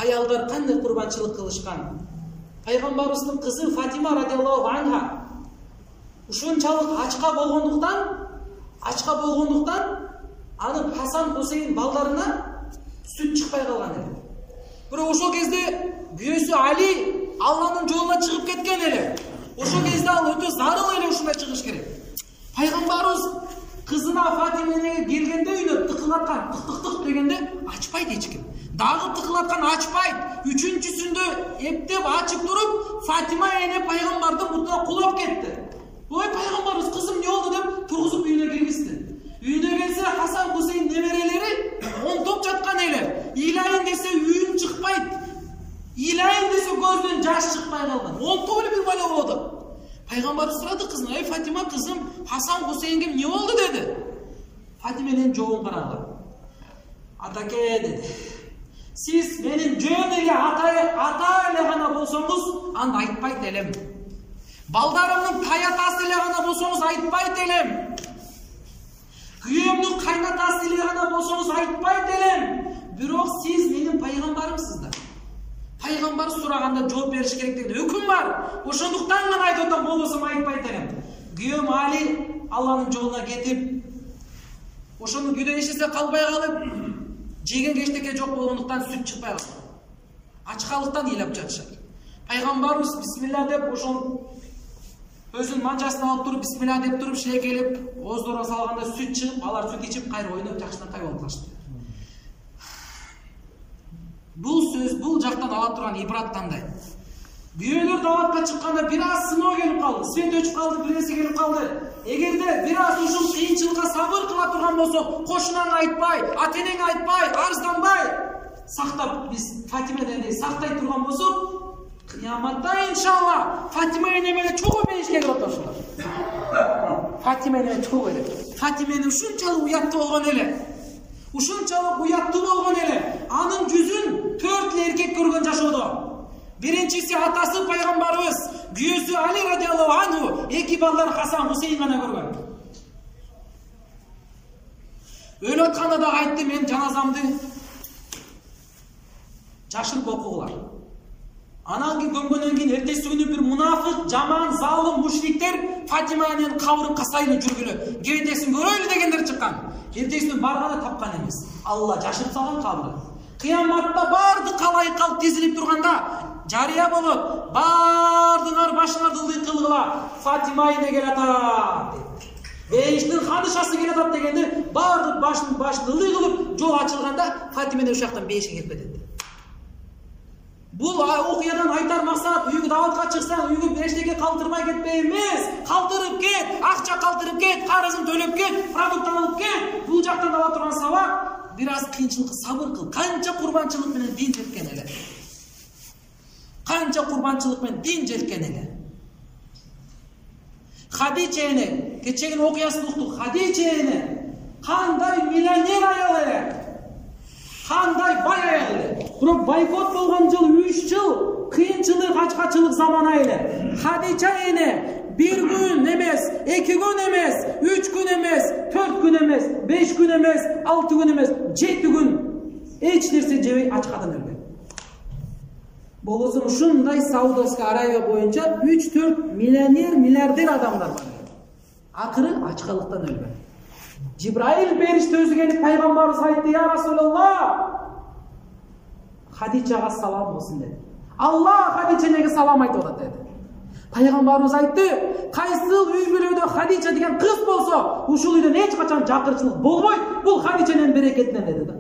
аялдар кандай курбанчылык кылышкан. Пайгамбарыбыздын кызы Фатима радиаллаху анха ушунчалык ачка болгондуктан анын Хасан Хусейн балдарына сүт чыкпай калган эле. Бирок ошол кезде күйөөсү Али Алланын жолуна чыгып кеткен эле. Ошол кезде ал өтө зарыл эле ушундай чыгыш керек. Пайгамбарыбыз кызына Фатимеге келгенде үйүнө тыкылаткан, тык дегенде ачпайт эч ким. Дагы тыкылаткан ачпайт. Үчүнчүсүндө эптеп ачып туруп, Фатима эне пайгамбардын бутуна кулап кетти. Ой, пайгамбарыбыз кызым не болду деп тургузуп үйүнө киргизди. Үйүнө келсе Хасан Хусейн немерелери онтоп жаткан эле. Ыйлайын десе үйүн чыкпайт. Ыйлайын десе көздөн жаш чыкпай калган. Онтоп эле бир бала болду. Пайгамбар сурады кызына: "Ey Фатима кызым, Хасан Хусейнге не болду?" деди. Фатименин жообун карагыла. "Атаке" деди. "Сиз менин жөн эле ата эле гана болсоңуз, аны айтпайт элем. Балдарымдын таятасы эле гана болсоңуз айтпайт элем. Күйөөмдүн кайнатасы эле гана болсоңуз айтпайт элем. Бирок сиз менин пайгамбарымсыздар. Пайгамбар сураганда жооп бериш керек деген өкүм бар. Ошондуктан гана айтып атам, болбосо айтпайт элем. Күйөөм Али Алланын жолуна кетип, ошону күйдөн эчесе калбай калып, жеген эчтеке жок болгондуктан сүт чыкпай калды. Ачкалыктан ыйлап жатышат. Пайгамбарыбыз бисмилла деп ошол өзүнүн манжасына алып туруп, бисмилла деп туруп, шеекелеп, ооздорго салганда сүт чыгып, алар сүт ичип, кайра ойноп жакшынакай болуп калышты. Бул сөз бул жактан ала турган ибрат кандай? Күйөөлөр даватка чыкканда бир аз сыноо келип калды, свет өчүп калды, бир нерсе келип калды. Эгерде бир аз ушул кыйынчылыкка сабыр кыла турган болсо, кошунаңа айтпай, ата-энеңе айтпай, арызданбай сактап, биз Фатима энени сактай турган болсок, кыяматта иншалла Фатима энеме эле чогуу мейишке келип атышат. Фатима эне чогуу эле. Фатима эне ушунчалык уяттуу болгон эле. Ушунчалык уяттуу болгон эле. Анын жүзүн 4 эркек көргөн жашоодо. Биринчиси атасы пайгамбарыбыз, күйөөсү Али радиаллаху анху, эки балдар Хасан Хусейн гана көргөн. Өлүп атканда да айтты: "Мен жаназамды жашырып окугула." Анан көмгөндөн кийин эртеси күнү бир мунафык, жаман, залым мушриктер Фатиманын кабрын касайын жүргүлө, кебетесин көрөйлү дегендер чыккан. Эртеси күнү барганда тапкан эмес. Алла жашырып салган кабры. Кыяматта барды калай калып тизилип турганда жарыя болот. Бардыңар башыңарды ылдый кылгыла. Фатима эне келатат деп. Бейиштин хадышасы келатат дегенде барды башын ылдый кылып жол ачылганда Фатима эне ушактан бейишке келип кетет. Бул окуядан айтар максат: үйгө даватка чыксаң, үйгө эчтеке калтырбай кетпей эмес, калтырып кет, акча калтырып кет, карызын төлөп кет, продукт алып кет. Бул жактан ала турган сабак, бир аз кыйынчылыкка сабыр кыл. Канча курбанчылык менен дин жеткен эле. Канча курбанчылык менен дин жеткен эле. Хадича эне, кечегин окуясын уктук. Хадича эне кандай миллионер аял эле. Кандай бай аял эле. Бирок бойкот болгон жыл 3 жыл кыйынчылык, ачкачылык замана эле. Хадича эне bir gün emez, 2 gün emez, 3 gün emez, 4 gün emez, 5 gün emez, 6 gün emez, 7 gün eç nerse jebey ачкадан өлгөн. Болосун ушундай Саудовский Аравия боюнча 3-4 миллионер, миллиардер адамдар бар. Акыры ачкалыктан өлгөн. Жибраил периште өзү келип пайгамбарыбыз айтты: "Я Расулаллах, Хадичага салам болсун" dedi. Алла Хадичеге салам айтып атат dedi. Пайгамбарыбыз айтты: "Кайсыл үй бүлөдө Хадича деген кыз болсо, ушул үйдөн эч качан жакырчылык болбойт. Бул Хадиченин берекетинен" dedi да.